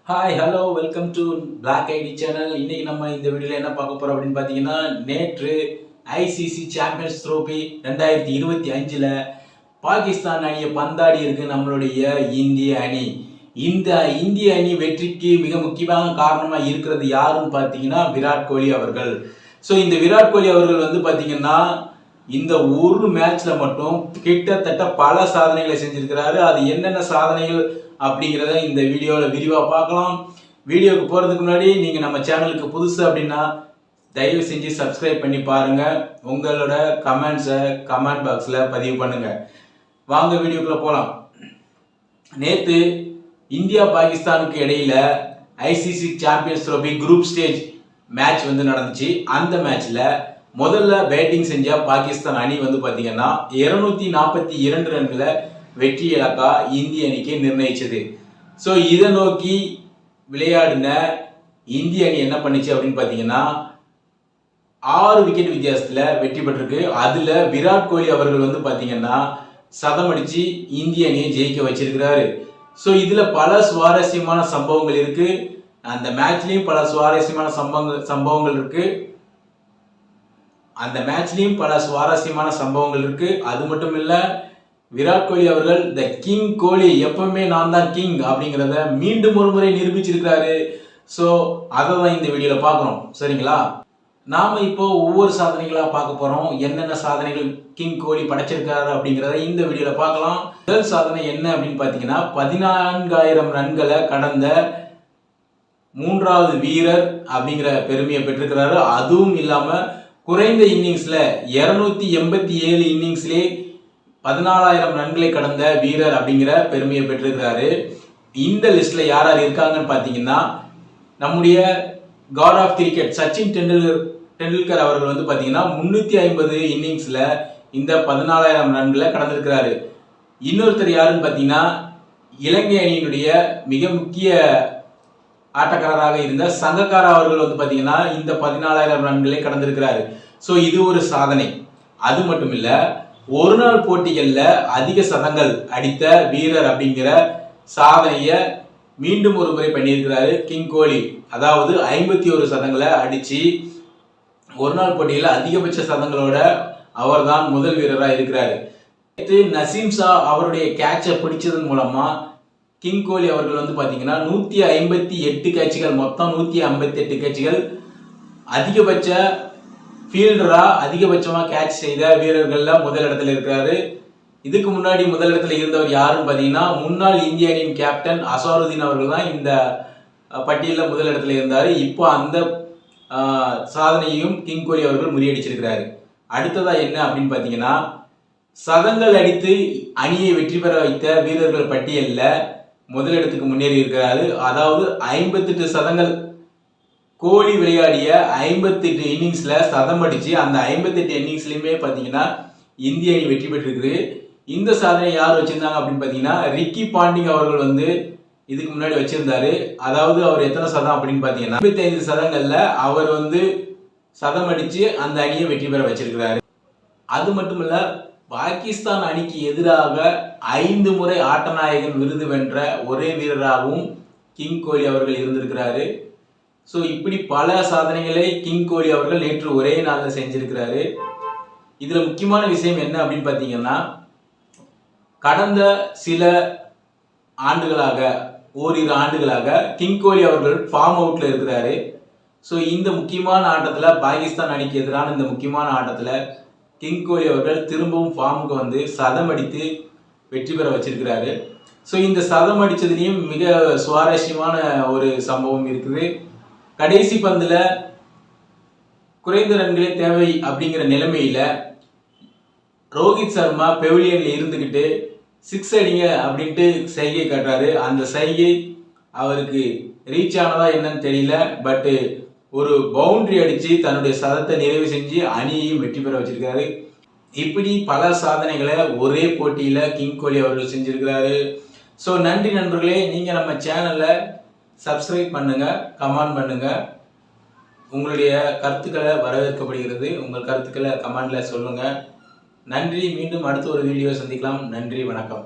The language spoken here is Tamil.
Hi hello welcome to black IT channel. இன்னைக்கு நம்ம இந்த வீடியோவில் என்ன பார்க்க போகிறோம் அப்படின்னு பார்த்தீங்கன்னா, நேற்று ஐசிசி சாம்பியன்ஸ் ட்ரோஃபி 2025 பாகிஸ்தான் அணியை பந்தாடி இருக்கு நம்மளுடைய இந்திய அணி. இந்த இந்திய அணி வெற்றிக்கு மிக முக்கியமான காரணமாக இருக்கிறது யாருன்னு பார்த்தீங்கன்னா விராட் கோலி அவர்கள். ஸோ இந்த விராட் கோலி அவர்கள் வந்து பார்த்தீங்கன்னா இந்த ஒரு மேட்ச்ல மட்டும் கிட்டத்தட்ட பல சாதனைகளை செஞ்சிருக்கிறாரு. அது என்னென்ன சாதனைகள் அப்படிங்கிறத இந்த வீடியோவில் விரிவாக பார்க்கலாம். வீடியோவுக்கு போகிறதுக்கு முன்னாடி நீங்கள் நம்ம சேனலுக்கு புதுசு அப்படின்னா தயவு செஞ்சு சப்ஸ்கிரைப் பண்ணி பாருங்க. உங்களோட கமெண்ட்ஸை கமெண்ட் பாக்ஸில் பதிவு பண்ணுங்க. வாங்க வீடியோக்குள்ள போகலாம். நேற்று இந்தியா பாகிஸ்தானுக்கு இடையில ICC champions trophy group stage match வந்து நடந்துச்சு. அந்த மேட்ச்ல முதல்ல பேட்டிங் செஞ்ச பாகிஸ்தான் அணி வந்து பாத்தீங்கன்னா 242 ரன்களை வெற்றி இலக்கா இந்திய அணிக்கு நிர்ணயிச்சது. ஸோ இதை நோக்கி விளையாடின இந்திய அணி என்ன பண்ணுச்சு அப்படின்னு பார்த்தீங்கன்னா 6 விக்கெட் வித்தியாசத்தில் வெற்றி பெற்றிருக்கு. அதில் விராட் கோலி அவர்கள் வந்து பார்த்தீங்கன்னா சதம் அடிச்சு இந்திய அணியை ஜெயிக்க வச்சிருக்கிறாரு. ஸோ இதில் பல சுவாரஸ்யமான சம்பவங்கள் இருக்கு. அந்த மேட்ச்லையும் பல சுவாரஸ்யமான சம்பவங்கள் இருக்கு. அந்த மேட்ச்லையும் பல சுவாரஸ்யமான சம்பவங்கள் இருக்கு. அது மட்டும் இல்லை, விராட் கோலி அவர்கள் த கிங் கோலி, எப்பவுமே நான் தான் கிங் அப்படிங்கிறத மீண்டும் ஒரு முறை நிரூபிச்சிருக்கிறாரு. ஸோ அதை தான் இந்த வீடியோல பார்க்குறோம். சரிங்களா? நாம இப்போ ஒவ்வொரு சாதனைகளா பார்க்க போறோம். என்னென்ன சாதனைகள் கிங் கோலி படைச்சிருக்காரு அப்படிங்கிறத இந்த வீடியோல பார்க்கலாம். முதல் சாதனை என்ன அப்படின்னு பார்த்தீங்கன்னா 14,000 ரன்களை கடந்த 3வது வீரர் அப்படிங்கிற பெருமையை பெற்றிருக்கிறாரு. அதுவும் இல்லாம குறைந்த இன்னிங்ஸ்ல 287 இன்னிங்ஸ்லே 14,000 ரன்களை கடந்த வீரர் அப்படிங்கிற பெருமையை பெற்றிருக்கிறாரு. இந்த லிஸ்ட்ல யார் யார் இருக்காங்கன்னு பாத்தீங்கன்னா நம்முடைய god of cricket Sachin Tendulkar அவர்கள் வந்து பாத்தீங்கன்னா 350 இன்னிங்ஸ்ல இந்த 14,000 ரன்களை கடந்திருக்கிறாரு. இன்னொருத்தர் யாருன்னு பாத்தீங்கன்னா இலங்கை அணியினுடைய மிக முக்கிய ஆட்டக்காரராக இருந்த சங்கக்காரா அவர்கள் வந்து பாத்தீங்கன்னா இந்த 14,000 ரன்களை கடந்திருக்கிறாரு. ஸோ இது ஒரு சாதனை. அது மட்டும் இல்ல, ஒரு நாள் போட்டிகள்ல அதிக சதங்கள் அடித்த வீரர் அப்படிங்கிற சாதனையை மீண்டும் ஒரு முறை பண்ணியிருக்கிறாரு கிங் கோலி. அதாவது 51 சதங்களை அடிச்சு ஒரு நாள் போட்டியில் அதிகபட்ச சதங்களோட அவர் தான் முதல் வீரராக இருக்கிறாரு. நசீம் ஷா அவருடைய கேட்சை பிடிச்சதன் மூலமா கிங் கோலி அவர்கள் வந்து பாத்தீங்கன்னா 158 கேட்சுகள், மொத்தம் 158 கேட்சுகள், அதிகபட்ச ஃபீல்டரா அதிகபட்சமா கேட்ச் செய்த வீரர்கள்ல முதல் இடத்துல இருக்கிறாரு. இதுக்கு முன்னாடி முதல் இடத்துல இருந்தவர் யாருன்னு பாத்தீங்கன்னா முன்னாள் இந்திய அணியின் கேப்டன் அசாருதீன் அவர்கள் தான் இந்த பட்டியலில் முதல் இடத்துல இருந்தாரு. இப்போ அந்த சாதனையையும் கிங் கோலி அவர்கள் முறியடிச்சிருக்கிறாரு. அடுத்ததா என்ன அப்படின்னு பாத்தீங்கன்னா சதங்கள் அடித்து அணியை வெற்றி பெற வைத்த வீரர்கள் பட்டியலில் முதலிடத்துக்கு முன்னேறி இருக்கிறாரு. அதாவது 58 சதங்கள் கோலி விளையாடிய 58 இன்னிங்ஸ்ல சதம் அடிச்சு அந்த 58 இன்னிங்ஸ்லயுமே பாத்தீங்கன்னா இந்திய அணி வெற்றி பெற்றிருக்கு. இந்த சாதனை யார் வச்சிருந்தாங்க அப்படின்னு பாத்தீங்கன்னா ரிக்கி பாண்டிங் அவர்கள் வந்து இதுக்கு முன்னாடி வச்சிருந்தாரு. அதாவது அவர் எத்தனை சதம் அப்படின்னு பாத்தீங்கன்னா 55 சதங்கள்ல அவர் வந்து சதம் அடிச்சு அந்த அணியை வெற்றி பெற வச்சிருக்கிறாரு. அது மட்டும் இல்ல, பாகிஸ்தான் அணிக்கு எதிராக 5 முறை ஆட்டநாயகன் விருது வென்ற ஒரே வீரராகவும் கிங் கோலி அவர்கள் இருந்திருக்கிறாரு. ஸோ இப்படி பல சாதனைகளை கிங் கோலி அவர்கள் நேற்று ஒரே நாளில் செஞ்சிருக்கிறாரு. இதுல முக்கியமான விஷயம் என்ன அப்படின்னு பார்த்தீங்கன்னா கடந்த சில ஆண்டுகளாக ஓரிரு ஆண்டுகளாக கிங் கோலி அவர்கள் ஃபார்ம் அவுட்ல இருக்கிறாரு. ஸோ இந்த முக்கியமான ஆட்டத்தில் பாகிஸ்தான் அணிக்கு எதிரான இந்த முக்கியமான ஆட்டத்தில் கிங் கோலி அவர்கள் திரும்பவும் ஃபார்முக்கு வந்து சதம் அடித்து வெற்றி பெற வச்சிருக்கிறாரு. ஸோ இந்த சதம் அடிச்சதுலேயும் மிக சுவாரஸ்யமான ஒரு சம்பவம் இருக்குது. கடைசி பந்துல குறைந்த ரன்களே தேவை அப்படிங்கிற நிலைமையில ரோஹித் சர்மா பெவிலியன்ல இருந்துகிட்டு 6 அடிங்க அப்படின்ட்டு சைகை காட்டுறாரு. அந்த சைகை அவருக்கு ரீச் ஆனதா என்னன்னு தெரியல. பட் ஒரு பவுண்டரி அடிச்சு தன்னுடைய சதத்தை நிறைவு செஞ்சு அணியையும் வெற்றி பெற வச்சிருக்காரு. இப்படி பல சாதனைகளை ஒரே போட்டியில கிங் கோலி அவர்கள் செஞ்சிருக்கிறாரு. ஸோ நன்றி நண்பர்களே. நீங்க நம்ம சேனலை சப்ஸ்கிரைப் பண்ணுங்க, கமெண்ட் பண்ணுங்க. உங்களுடைய கருத்துக்களை வரவேற்கப்படுகிறது. உங்கள் கருத்துக்களை கமெண்ட்ல சொல்லுங்க. நன்றி. மீண்டும் அடுத்த ஒரு வீடியோ சந்திக்கலாம். நன்றி, வணக்கம்.